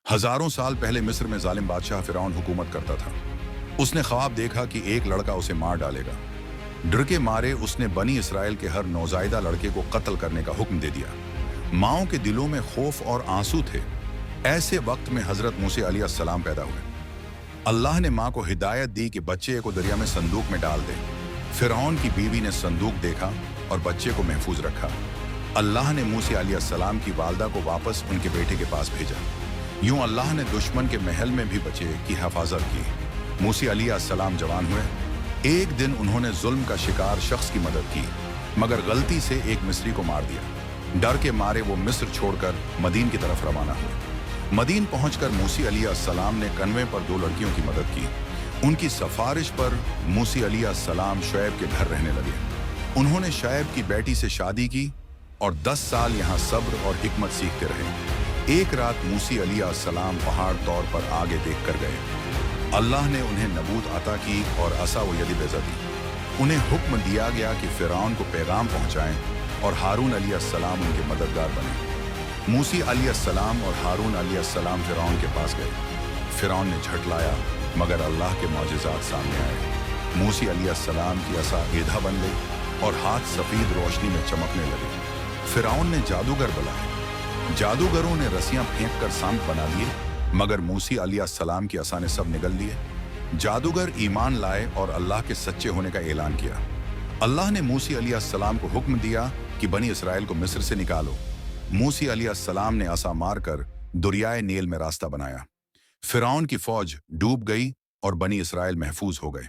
हजारों साल पहले मिस्र में जालिम बादशाह फिरौन हुकूमत करता था। उसने ख्वाब देखा कि एक लड़का उसे मार डालेगा। डर के मारे उसने बनी इसराइल के हर नौजायदा लड़के को कत्ल करने का हुक्म दे दिया। माओं के दिलों में खौफ और आंसू थे। ऐसे वक्त में हजरत मूसा अलैहिस्सलाम पैदा हुए। अल्लाह ने माँ को हिदायत दी कि बच्चे को दरिया में संदूक में डाल दे। फिरौन की बीवी ने संदूक देखा और बच्चे को महफूज रखा। अल्लाह ने मूसा अलैहिस्सलाम की वालदा को वापस उनके बेटे के पास भेजा। यूं अल्लाह ने दुश्मन के महल में भी बच्चे की हिफाजत की। मूसा अलैहिस्सलाम जवान हुए। एक दिन उन्होंने जुल्म का शिकार शख्स की मदद की, मगर गलती से एक मिस्री को मार दिया। डर के मारे वो मिस्र छोड़कर मदीन की तरफ रवाना हुए। मदीन पहुंचकर मूसा अलैहिस्सलाम ने कन्वे पर 2 लड़कियों की मदद की। उनकी सिफारिश पर मूसा अलैहिस्सलाम शुएब के घर रहने लगे। उन्होंने शुएब की बेटी से शादी की और 10 साल यहाँ सब्र और हिकमत सीखते रहे। एक रात मूसा अलैहिस्सलाम पहाड़ तौर पर आगे देख कर गए। अल्लाह ने उन्हें नबूत अता की और असा व यदी बेजा दी। उन्हें हुक्म दिया गया कि फिरौन को पैगाम पहुंचाएं और हारून अलैहिस्सलाम उनके मददगार बने। मूसा अलैहिस्सलाम और हारून अलैहिस्सलाम फिरौन के पास गए। फिरौन ने झटलाया, मगर अल्लाह के मौजिज़ात सामने आए। मूसा अलैहिस्सलाम की असा गेधा बन गई और हाथ सफेद रोशनी में चमकने लगे। फिरौन ने जादूगर बुलाए। जादूगरों ने रस्सियां फेंक कर सांप बना दिए, मगर मूसा अलैहिस्सलाम की असा ने सब निगल लिए। जादूगर ईमान लाए और अल्लाह के सच्चे होने का ऐलान किया। अल्लाह ने मूसा अलैहिस्सलाम को हुक्म दिया कि बनी इसराइल को मिस्र से निकालो। मूसा अलैहिस्सलाम ने असा मारकर दरियाए नील में रास्ता बनाया। फिरौन की फौज डूब गई और बनी इसराइल महफूज हो गए।